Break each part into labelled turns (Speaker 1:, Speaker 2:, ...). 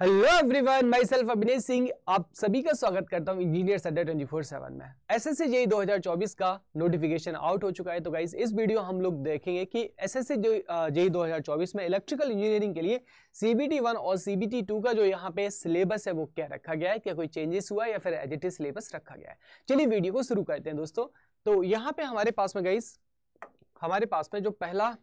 Speaker 1: Hello everyone, my self अभिनय सिंह आप सभी का स्वागत करता हूं इंजीनियर्स अड्डा 24/7 में। एसएससी जेईई 2024 का नोटिफिकेशन आउट हो चुका है। तो गाइस इस वीडियो हम लोग देखेंगे कि एसएससी जेईई 2024 में इलेक्ट्रिकल इंजीनियरिंग के लिए सीबीटी 1 और सीबीटी 2 का जो यहाँ पे सिलेबस है वो क्या रखा गया है, क्या कोई चेंजेस हुआ है या फिर एज इट इज सिलेबस रखा गया है। चलिए वीडियो को शुरू करते हैं दोस्तों। तो यहाँ पे हमारे पास में गाइस जो पहला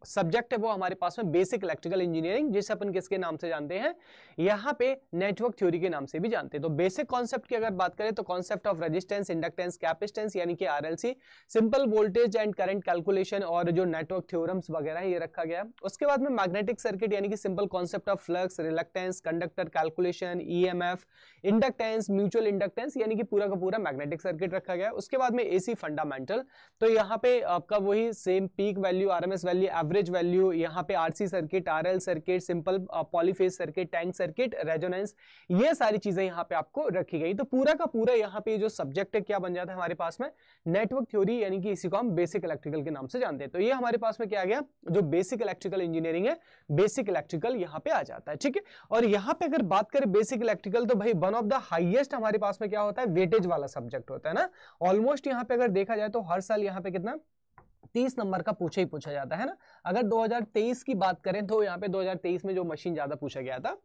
Speaker 1: सब्जेक्ट है वो हमारे पास में बेसिक इलेक्ट्रिकल इंजीनियरिंग, जिसे अपन किसके नाम से जानते हैं, यहाँ पे नेटवर्क थ्योरी के नाम से भी जानते हैं। तो बेसिक कॉन्सेप्ट की अगर बात करें तो concept of resistance, inductance, capacitance यानी कि RLC, simple voltage and current calculation और जो नेटवर्क थ्योरम्स वगैरह ये रखा गया। उसके बाद में मैग्नेटिक सर्किट यानी कि simple concept of flux, reluctance, conductor calculation, EMF, inductance, mutual inductance यानी कि पूरा का पूरा मैग्नेटिक सर्किट रखा गया। उसके बाद में एसी फंडामेंटल, तो यहाँ पे आपका वही same peak value, RMS value, average value, यहाँ पे RC circuit, RL circuit, simple polyphase circuit, tank circuit, resonance, ये सारी चीजें यहाँ पे आपको रखी गई। तो पूरा का पूरा यहाँ पे जो सब्जेक्ट है क्या बन जाता है हमारे पास में, नेटवर्क थ्योरी यानी कि इसी को हम बेसिक इलेक्ट्रिकल के नाम से जानते हैं। तो ये हमारे पास में क्या आ गया, जो बेसिक इलेक्ट्रिकल इंजीनियरिंग है, बेसिक इलेक्ट्रिकल यहाँ पे आ जाता है। ठीक है, और यहाँ पे अगर बात करें बेसिक इलेक्ट्रिकल तो भाई वन ऑफ द हाईएस्ट हमारे पास में क्या होता है, वेटेज वाला सब्जेक्ट होता है ना। ऑलमोस्ट यहाँ पे अगर देखा जाए तो हर साल यहाँ पे कितना 30 नंबर का पूछा ही पूछा जाता है ना। अगर 2023 की बात करें तो यहाँ पे 2023 में जो मशीन ज्यादा पूछा गया था।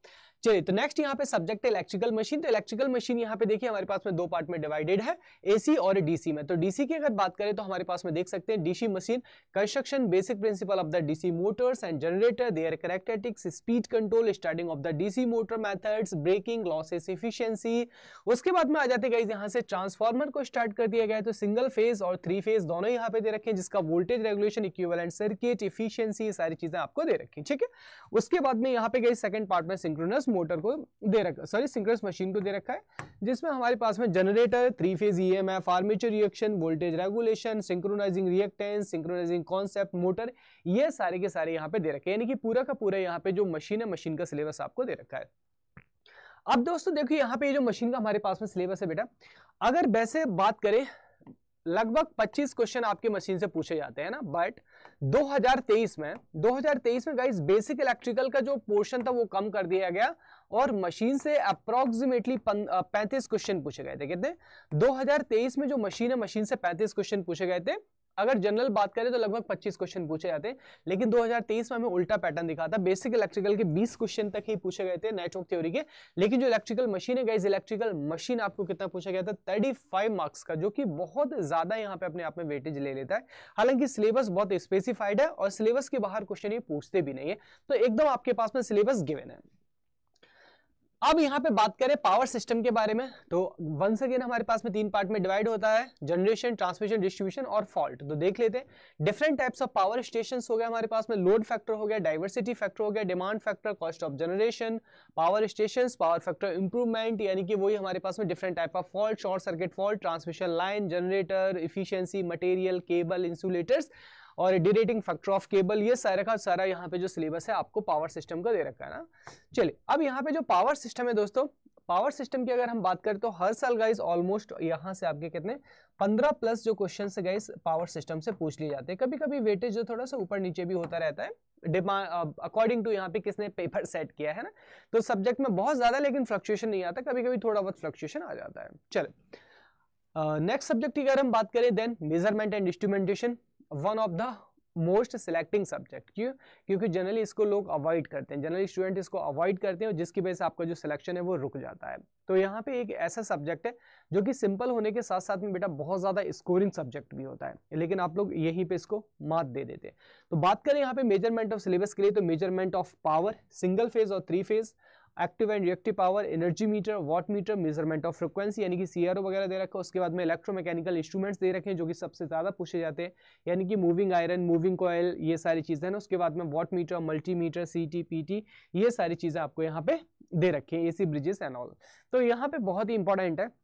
Speaker 1: चलिए, तो नेक्स्ट यहाँ पे सब्जेक्ट है इलेक्ट्रिकल मशीन। तो इलेक्ट्रिकल मशीन यहाँ पे देखिए हमारे पास में दो पार्ट में डिवाइडेड है, एसी और डीसी में। तो डीसी की अगर बात करें तो हमारे पास में देख सकते हैं DC machine, construction, basic principle of the DC motors and generator, their characteristics, speed control, starting of the DC motor methods, braking, losses, efficiency. उसके बाद में आ जाते गाइस यहाँ से ट्रांसफार्मर को स्टार्ट कर दिया गया है। तो सिंगल फेज और 3 फेज दोनों यहाँ पे दे रखे हैं, जिसका voltage regulation, equivalent circuit, efficiency, सारी चीजें आपको दे रखी। ठीक है, उसके बाद में यहाँ पे गाइस सेकंड पार्ट में सिंक्रोनस मोटर को दे रखा, सॉरी सिंक्रोनस मशीन को दे रखा है, जिसमें हमारे पास में generator, 3 phase EMF, armature reaction, voltage regulation, synchronising reactance, synchronising concept, motor, ये सारे के सारे यहाँ पे दे रखे हैं। यानी कि पूरा का पूरा यहाँ पे जो मशीन है, मशीन का सिलेबस आपको दे रखा है। अब दोस्तों देखिए यहाँ पे जो मशीन का हमारे पास में सिलेबस है बेटा, अगर वैसे बात करें लगभग 25 क्वेश्चन आपके मशीन से पूछे जाते हैं ना, बट 2023 में गाइस बेसिक इलेक्ट्रिकल का जो पोर्शन था वो कम कर दिया गया और मशीन से अप्रोक्सीमेटली 35 क्वेश्चन पूछे गए थे। कितने? 2023 में जो मशीन है, मशीन से 35 क्वेश्चन पूछे गए थे। अगर जनरल बात करें तो लगभग 25 क्वेश्चन पूछे जाते हैं, लेकिन 2023 में हमें उल्टा पैटर्न दिखा था। बेसिक इलेक्ट्रिकल के 20 क्वेश्चन तक ही पूछे गए थे नेटवर्क थ्योरी के, लेकिन जो इलेक्ट्रिकल मशीन है गाइस, इलेक्ट्रिकल मशीन आपको कितना पूछा गया था, 35 मार्क्स का, जो कि बहुत ज्यादा यहाँ पे अपने आप में वेटेज ले लेता है। हालांकि सिलेबस बहुत स्पेसिफाइड है और सिलेबस के बाहर क्वेश्चन ये पूछते भी नहीं है, तो एकदम आपके पास में सिलेबस गिवन है। अब यहां पे बात करें पावर सिस्टम के बारे में, तो वंस अगेन हमारे पास में 3 पार्ट में डिवाइड होता है, जनरेशन, ट्रांसमिशन, डिस्ट्रीब्यूशन और फॉल्ट। तो देख लेते हैं different types of power stations हो गया हमारे पास में, लोड फैक्टर हो गया, डाइवर्सिटी फैक्टर हो गया, demand factor, cost of generation, power stations, power factor improvement, यानी कि वही हमारे पास में different type of fault, short circuit fault, transmission line, generator, efficiency, material, cable, insulators और डिरेटिंग फैक्टर ऑफ केबल, ये सारा का सारा यहाँ पे जो सिलेबस है आपको पावर सिस्टम का दे रखा है ना। चलिए, अब यहाँ पे जो पावर सिस्टम है दोस्तों, पावर सिस्टम की अगर हम बात करें तो हर साल गाइस ऑलमोस्ट यहाँ से आपके कितने 15 प्लस जो क्वेश्चन है गाइस पावर सिस्टम से पूछ लिए जाते हैं। कभी कभी वेटेज जो थोड़ा सा ऊपर नीचे भी होता रहता है, अकॉर्डिंग टू यहाँ पे किसने पेपर सेट किया है ना। तो सब्जेक्ट में बहुत ज्यादा लेकिन फ्लक्चुएशन नहीं आता, कभी कभी थोड़ा बहुत फ्लक्चुएशन आ जाता है। चलो, नेक्स्ट सब्जेक्ट की अगर हम बात करें then measurement and instrumentation, one of the most selecting subject. क्यों? क्योंकि जनरली इसको लोग अवॉइड करते हैं, जनरली स्टूडेंट इसको अवॉइड करते हैं और जिसकी वजह से आपका जो सिलेक्शन है वो रुक जाता है। तो यहाँ पे एक ऐसा सब्जेक्ट है जो कि सिंपल होने के साथ साथ में बेटा बहुत ज्यादा स्कोरिंग सब्जेक्ट भी होता है, लेकिन आप लोग यहीं पे इसको मात दे देते हैं। तो बात करें यहाँ पे मेजरमेंट ऑफ सिलेबस के लिए, तो measurement of power, single phase और 3 phase, active and reactive power, energy meter, watt meter, measurement of frequency यानी कि सीआरओ वगैरह दे रखा है। उसके बाद में इलेक्ट्रोमैकेनिकल इंस्ट्रूमेंट्स दे रखे हैं जो कि सबसे ज्यादा पूछे जाते हैं, यानी कि मूविंग आयरन, मूविंग कॉयल, ये सारी चीजें ना। उसके बाद में वॉट मीटर, मल्टीमीटर, सीटी, पीटी, ये सारी चीजें आपको यहाँ पे दे रखे हैं, एसी ब्रिजेस एंड ऑल। तो यहाँ पे बहुत ही इंपॉर्टेंट है।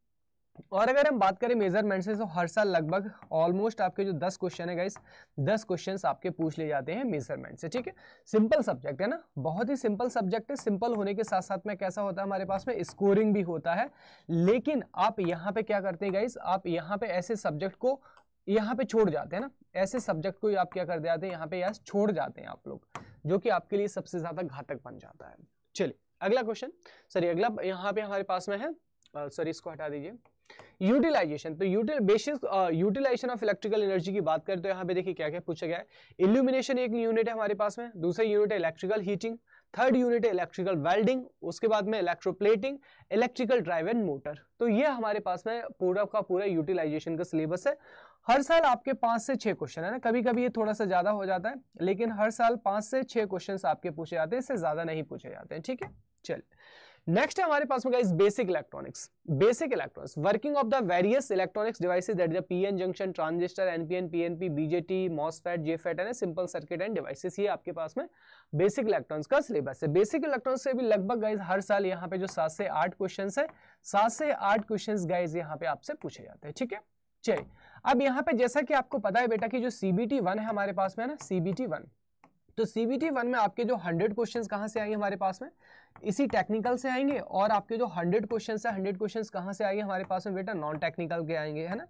Speaker 1: और अगर हम बात करें मेजरमेंट से तो हर साल लगभग ऑलमोस्ट आपके जो 10 क्वेश्चन है गाइस, 10 क्वेश्चंस आपके पूछ लिए जाते हैं मेजरमेंट से। ठीक है, सिंपल सब्जेक्ट है ना, बहुत ही सिंपल सब्जेक्ट है। सिंपल होने के साथ साथ में कैसा होता है हमारे पास में स्कोरिंग भी होता है, लेकिन आप यहाँ पे क्या करते हैं गाइस, आप यहाँ पे ऐसे सब्जेक्ट को यहाँ पे छोड़ जाते हैं ना, ऐसे सब्जेक्ट को आप क्या कर जाते हैं यहाँ पे छोड़ जाते हैं आप लोग, जो कि आपके लिए सबसे ज्यादा घातक बन जाता है। चलिए अगला क्वेश्चन, सॉरी अगला यहाँ पे हमारे पास में है, सॉरी इसको हटा दीजिए, यूटिलाइजेशन। तो basic utilisation of electrical energy की बात करें तो यहाँ पे देखिए क्या क्या पूछा गया है। इल्यूमिनेशन एक यूनिट है हमारे पास में, दूसरा यूनिट है इलेक्ट्रिकल हीटिंग, थर्ड यूनिट है इलेक्ट्रिकल वेल्डिंग, उसके बाद में electroplating, electrical drive and motor. तो ये हमारे पास में पूरा का पूरा यूटिलाइजेशन का सिलेबस है। हर साल आपके 5 से 6 क्वेश्चन है ना, कभी कभी ये थोड़ा सा ज्यादा हो जाता है, लेकिन हर साल 5 से 6 क्वेश्चन आपके पूछे जाते हैं, इससे ज्यादा नहीं पूछे जाते हैं, ठीक है। चलिए नेक्स्ट है हमारे पास में guys basic electronics. Basic electronics, working of the various electronics devices that is PN junction, transistor, NPN, PNP, BJT, MOSFET, JFET and simple circuit end devices. ये आपके पास में बेसिक इलेक्ट्रॉनिक्स का सिलेबस है। बेसिक इलेक्ट्रॉनिक्स से भी लगभग guys हर साल यहाँ पे जो 7 से 8 क्वेश्चन है, 7 से 8 क्वेश्चन गाइस यहाँ पे आपसे पूछे जाते हैं, ठीक है। चलिए अब यहाँ पे जैसा कि आपको पता है बेटा कि जो CBT 1 है हमारे पास में है ना, CBT 1, तो CBT 1 में आपके जो 100 क्वेश्चंस कहाँ से आएंगे हमारे पास में, इसी टेक्निकल से आएंगे, और आपके जो 100 क्वेश्चंस है, 100 क्वेश्चंस कहाँ से आएंगे हमारे पास में बेटा, नॉन टेक्निकल के आएंगे, है ना।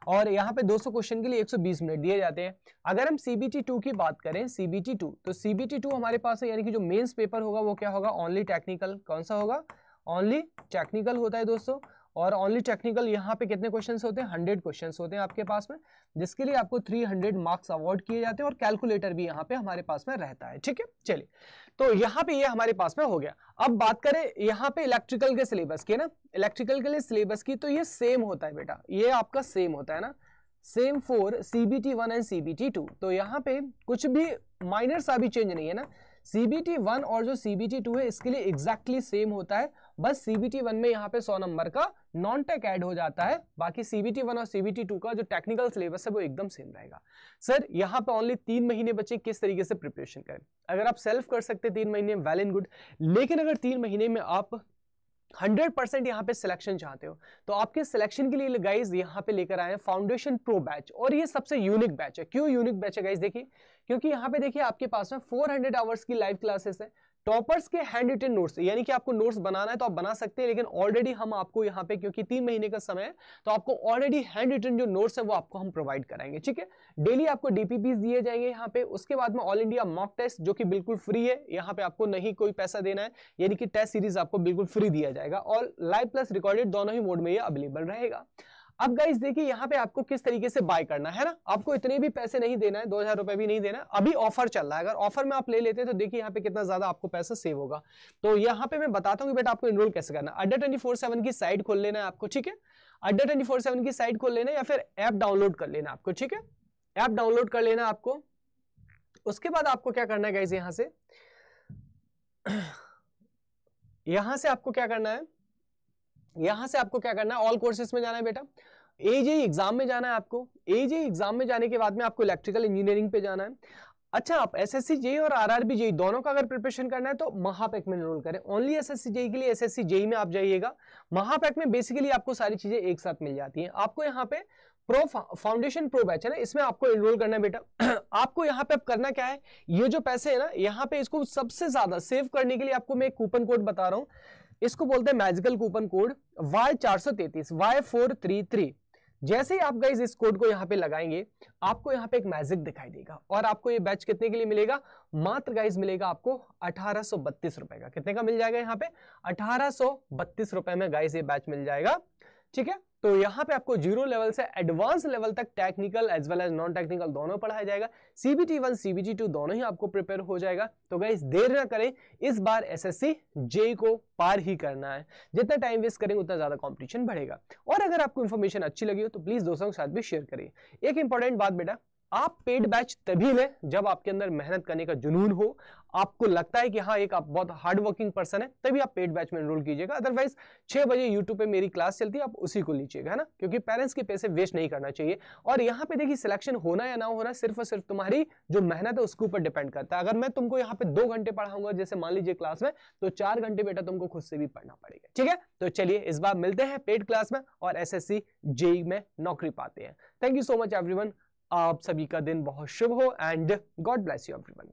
Speaker 1: और यहाँ पे 200 क्वेश्चन के लिए 120 मिनट दिए जाते हैं। अगर हम CBT 2 की बात करें, CBT 2, तो CBT 2 हमारे पास है, यानी कि जो मेंस पेपर होगा वो क्या होगा, ओनली टेक्निकल। कौन सा होगा, ओनली टेक्निकल होता है दोस्तों। और ओनली टेक्निकल यहाँ पे कितने क्वेश्चंस होते हैं, 100 क्वेश्चंस होते हैं आपके पास में, जिसके लिए आपको 300 मार्क्स अवार्ड किए जाते हैं, और कैलकुलेटर भी यहाँ पे हमारे पास में रहता है, ठीक है। चलिए तो यहाँ पे ये हमारे पास में हो गया। अब बात करें यहाँ पे इलेक्ट्रिकल के सिलेबस की ना, इलेक्ट्रिकल के लिए सिलेबस की, तो ये सेम होता है बेटा, ये आपका सेम होता है ना, same for CBT 1 and CBT 2। तो यहाँ पे कुछ भी माइनर सा भी चेंज नहीं है ना। CBT 1 और जो CBT 2 है इसके लिए एग्जैक्टली सेम होता है, बस CBT 1 में यहाँ पे 100 नंबर का नॉन टेक ऐड हो जाता है, बाकी CBT 1 और CBT 2 का जो टेक्निकल सिलेबस है वो एकदम सेम रहेगा। सर यहाँ पे ओनली 3 महीने बचे, किस तरीके से प्रिपरेशन करें। अगर आप सेल्फ कर सकते 3 महीने वेल एंड गुड, लेकिन अगर 3 महीने में आप 100% यहाँ पे सिलेक्शन चाहते हो तो आपके सिलेक्शन के लिए गाइज यहाँ पे लेकर आए हैं फाउंडेशन प्रो बैच। और ये सबसे यूनिक बैच है। क्यों यूनिक बैच है गाइज, देखिए क्योंकि यहाँ पे देखिए आपके पास में 400 आवर्स की लाइव क्लासेस है, टॉपर्स के हैंड रिटन नोट्स, यानी कि आपको नोट्स बनाना है तो आप बना सकते हैं, लेकिन ऑलरेडी हम आपको यहाँ पे, क्योंकि 3 महीने का समय है, तो आपको ऑलरेडी हैंड रिटन जो नोट्स है वो आपको हम प्रोवाइड कराएंगे, ठीक है। डेली आपको DPPs दिए जाएंगे यहाँ पे। उसके बाद में ऑल इंडिया मॉक टेस्ट जो कि बिल्कुल फ्री है, यहाँ पे आपको नहीं कोई पैसा देना है, यानी कि टेस्ट सीरीज आपको बिल्कुल फ्री दिया जाएगा, और लाइव प्लस रिकॉर्डेड दोनों ही मोड में ये अवेलेबल रहेगा। अब गाइस देखिए यहाँ पे आपको किस तरीके से बाय करना है ना, आपको इतने भी पैसे नहीं देना है, 2000 रुपए भी नहीं देना है, अभी ऑफर चल रहा है। अगर ऑफर में आप ले लेते हैं तो देखिए यहाँ पे कितना ज्यादा आपको पैसा सेव होगा। तो यहाँ पे मैं बताता हूँ कि बेटा आपको एनरोल कैसे करना है। अड्डा 24/7 की साइट खोल लेना है आपको, ठीक है। अड्डा 24/7 की साइट खोल लेना है, या फिर ऐप डाउनलोड कर लेना आपको, ठीक है। ऐप डाउनलोड कर लेना आपको। उसके बाद आपको क्या करना है गाइस, यहाँ से आपको क्या करना है, यहां से आपको क्या करना है, ऑल कोर्सेस में जाना है बेटा। AJE एग्जाम में जाना है आपको। AJE एग्जाम में जाने के बाद में आपको इलेक्ट्रिकल इंजीनियरिंग पे जाना है। अच्छा, आप SSC JEE और RRB JEE दोनों का अगर प्रिपरेशन करना है तो महापैक में एनरोल करें। ओनली SSC JEE के लिए SSC JEE में आप जाइएगा। महापैक में बेसिकली आपको सारी चीजें एक साथ मिल जाती हैं। आपको यहाँ पे फाउंडेशन प्रो बैच है ना, इसमें आपको एनरोल करना है बेटा। आपको यहाँ पे अब करना क्या है, ये जो पैसे है ना यहाँ पे, इसको सबसे ज्यादा सेव करने के लिए आपको मैं एक कूपन कोड बता रहा हूँ, इसको बोलते हैं magical coupon code Y433 Y433। जैसे ही आप गाइस इस कोड को यहाँ पे लगाएंगे, आपको यहाँ पे एक मैजिक दिखाई देगा, और आपको ये बैच कितने के लिए मिलेगा, मात्र गाइस मिलेगा आपको 1832 रुपए का। कितने का मिल जाएगा यहाँ पे, 1832 रुपए में गाइस ये बैच मिल जाएगा, ठीक है। तो यहाँ पे आपको 0 लेवल से एडवांस लेवल तक technical as well as non technical दोनों पढ़ाया जाएगा। CBT 1 CBT 2 दोनों ही आपको प्रिपेयर हो जाएगा। तो गाइस देर ना करें, इस बार SSC JEE को पार ही करना है। जितना टाइम वेस्ट करेंगे उतना ज्यादा कंपटीशन बढ़ेगा। और अगर आपको इन्फॉर्मेशन अच्छी लगी हो तो प्लीज दोस्तों के साथ भी शेयर करिए। एक इंपॉर्टेंट बात बेटा, आप पेड बैच तभी लें जब आपके अंदर मेहनत करने का जुनून हो, आपको लगता है कि हाँ एक आप बहुत हार्ड वर्किंग पर्सन है, तभी आप पेड बैच में एनरोल कीजिएगा। अदरवाइज 6 बजे यूट्यूब पे मेरी क्लास चलती है, आप उसी को लीजिएगा, है ना, क्योंकि पेरेंट्स के पैसे वेस्ट नहीं करना चाहिए। और यहाँ पे देखिए सिलेक्शन होना या ना होना सिर्फ और सिर्फ तुम्हारी जो मेहनत है उसके ऊपर डिपेंड करता है। अगर मैं तुमको यहाँ पे 2 घंटे पढ़ाऊंगा जैसे मान लीजिए क्लास में, तो 4 घंटे बेटा तुमको खुद से भी पढ़ना पड़ेगा, ठीक है। तो चलिए इस बार मिलते हैं पेड क्लास में और SSC JEE में नौकरी पाते हैं। Thank you so much everyone. आप सभी का दिन बहुत शुभ हो and God bless you everyone.